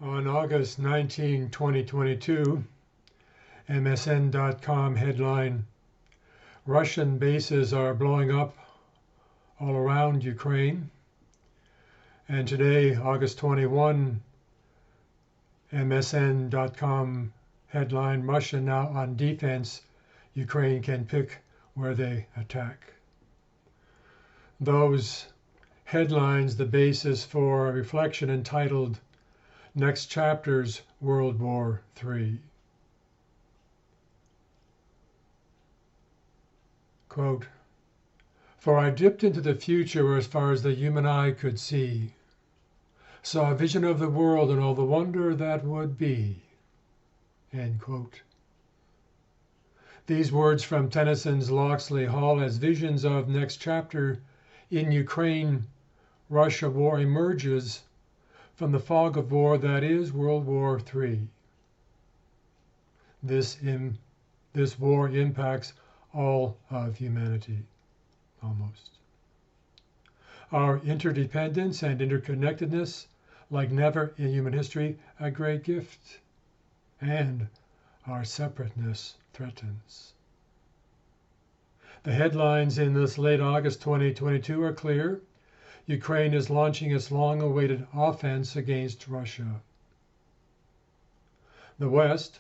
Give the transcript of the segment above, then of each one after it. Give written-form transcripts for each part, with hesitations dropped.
On August 19, 2022, MSN.com headline, Russian bases are blowing up all around Ukraine. And today, August 21, MSN.com headline, Russia now on defense, Ukraine can pick where they attack. Those headlines the basis for a reflection entitled Next Chapters, World War III. Quote, For I dipped into the future as far as the human eye could see, saw a vision of the world and all the wonder that would be. End quote. These words from Tennyson's Locksley Hall as visions of next chapter in Ukraine-Russia war emerges from the fog of war that is World War III. This war impacts all of humanity, almost. Our interdependence and interconnectedness, like never in human history, a great gift, and our separateness threatens. The headlines in this late August 2022 are clear. Ukraine is launching its long-awaited offense against Russia. The West,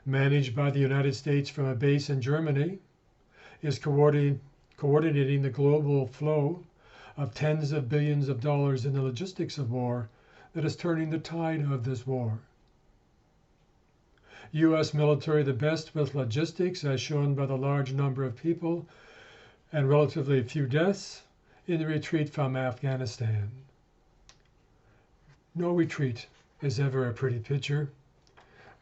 managed by the United States from a base in Germany, is coordinating the global flow of tens of billions of dollars in the logistics of war that is turning the tide of this war. U.S. military the best with logistics, as shown by the large number of people and relatively few deaths in the retreat from Afghanistan. No retreat is ever a pretty picture,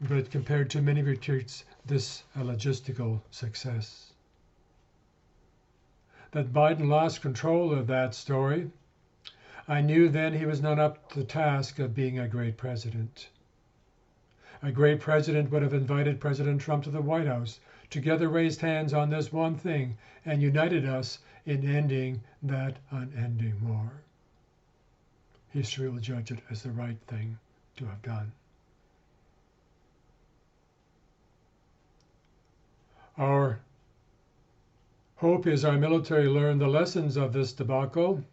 but compared to many retreats, this a logistical success. That Biden lost control of that story, I knew then he was not up to the task of being a great president. A great president would have invited President Trump to the White House, together raised hands on this one thing, and united us in ending that unending war. History will judge it as the right thing to have done. Our hope is our military learn the lessons of this debacle,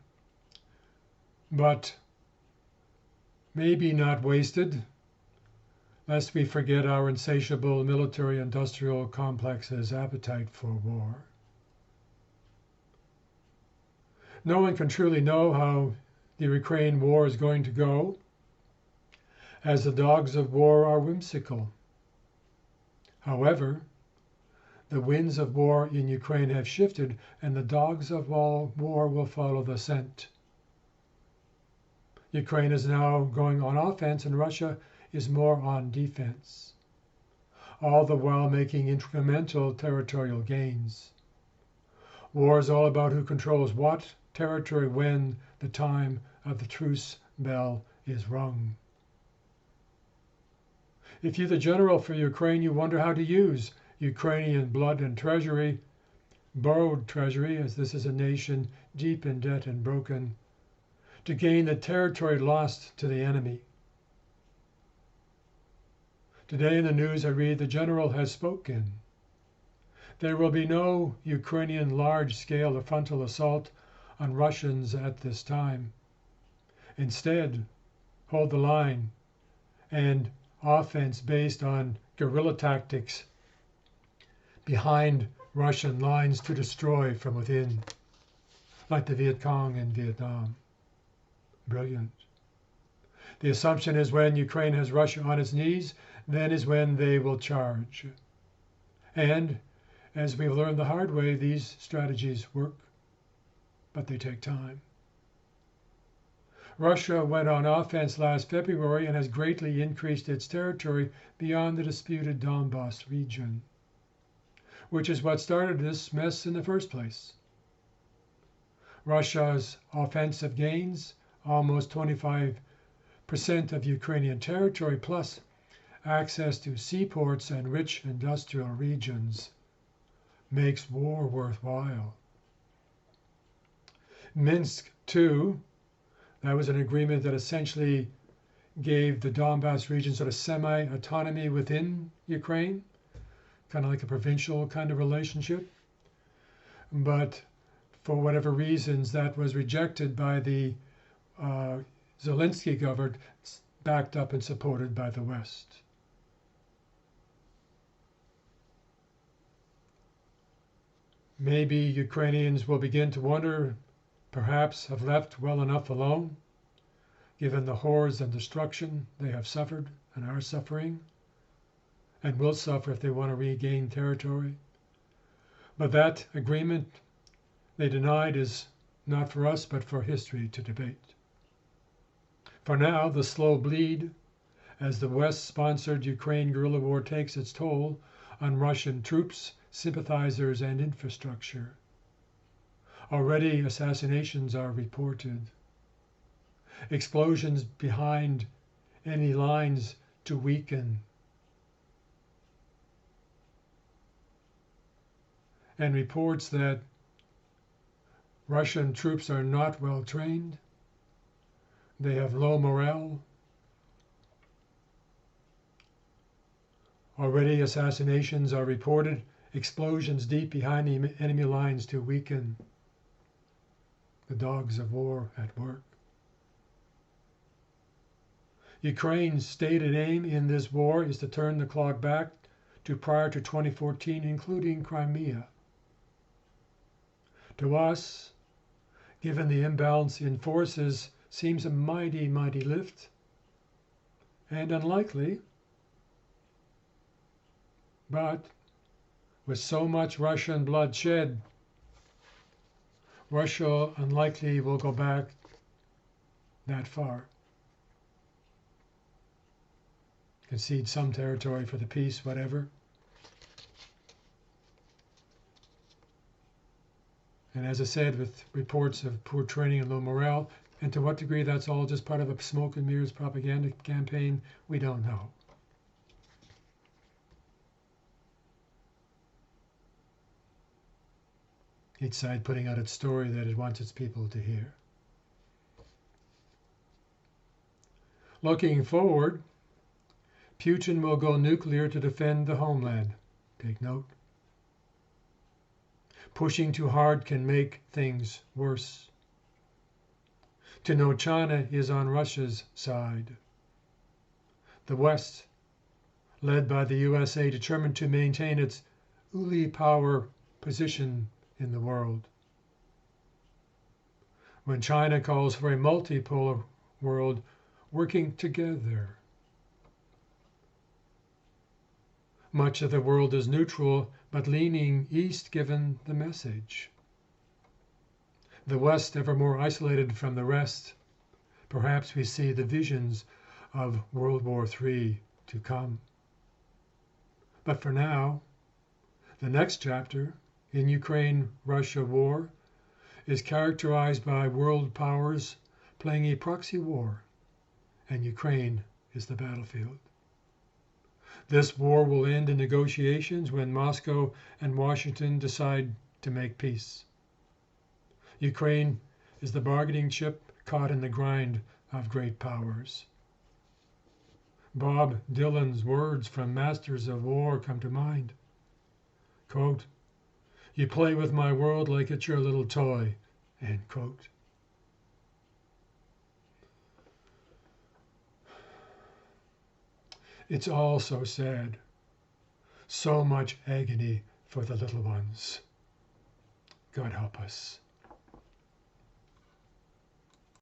but maybe not wasted, lest we forget our insatiable military-industrial complex's appetite for war. No one can truly know how the Ukraine war is going to go, as the dogs of war are whimsical. However, the winds of war in Ukraine have shifted, and the dogs of war will follow the scent. Ukraine is now going on offense, and Russia is more on defense, all the while making incremental territorial gains. War is all about who controls what territory when the time of the truce bell is rung. If you're the general for Ukraine, you wonder how to use Ukrainian blood and treasury, borrowed treasury, as this is a nation deep in debt and broken, to gain the territory lost to the enemy. Today in the news I read the general has spoken. There will be no Ukrainian large-scale or frontal assault on Russians at this time. Instead, hold the line and offense based on guerrilla tactics behind Russian lines to destroy from within, like the Viet Cong in Vietnam. Brilliant. The assumption is when Ukraine has Russia on its knees, then is when they will charge. And, as we've learned the hard way, these strategies work, but they take time. Russia went on offense last February and has greatly increased its territory beyond the disputed Donbas region, which is what started this mess in the first place. Russia's offensive gains, almost 25% of Ukrainian territory, plus access to seaports and rich industrial regions, makes war worthwhile. Minsk II, that was an agreement that essentially gave the Donbass region sort of semi-autonomy within Ukraine, kind of like a provincial kind of relationship. But for whatever reasons, that was rejected by the Zelensky government, backed up and supported by the West. Maybe Ukrainians will begin to wonder, perhaps have left well enough alone, given the horrors and destruction they have suffered and are suffering, and will suffer if they want to regain territory. But that agreement they denied is not for us, but for history to debate. For now, the slow bleed, as the West-sponsored Ukraine guerrilla war takes its toll on Russian troops, sympathizers, and infrastructure. Already assassinations are reported. Explosions behind enemy lines to weaken. And reports that Russian troops are not well trained. They have low morale. Already assassinations are reported, explosions deep behind the enemy lines to weaken. The dogs of war at work. Ukraine's stated aim in this war is to turn the clock back to prior to 2014, including Crimea. To us, given the imbalance in forces, seems a mighty, mighty lift, and unlikely. But with so much Russian blood shed, Russia unlikely will go back that far. Concede some territory for the peace, whatever. And as I said, with reports of poor training and low morale, and to what degree that's all just part of a smoke and mirrors propaganda campaign, we don't know. Each side putting out its story that it wants its people to hear. Looking forward, Putin will go nuclear to defend the homeland. Take note. Pushing too hard can make things worse. To know China is on Russia's side. The West, led by the USA, determined to maintain its uli power position in the world. When China calls for a multipolar world working together. Much of the world is neutral, but leaning east given the message. The West ever more isolated from the rest. Perhaps we see the visions of World War III to come. But for now, the next chapter in Ukraine-Russia war is characterized by world powers playing a proxy war, and Ukraine is the battlefield. This war will end in negotiations when Moscow and Washington decide to make peace. Ukraine is the bargaining chip caught in the grind of great powers. Bob Dylan's words from Masters of War come to mind. Quote, "You play with my world like it's your little toy," end quote. It's all so sad. So much agony for the little ones. God help us.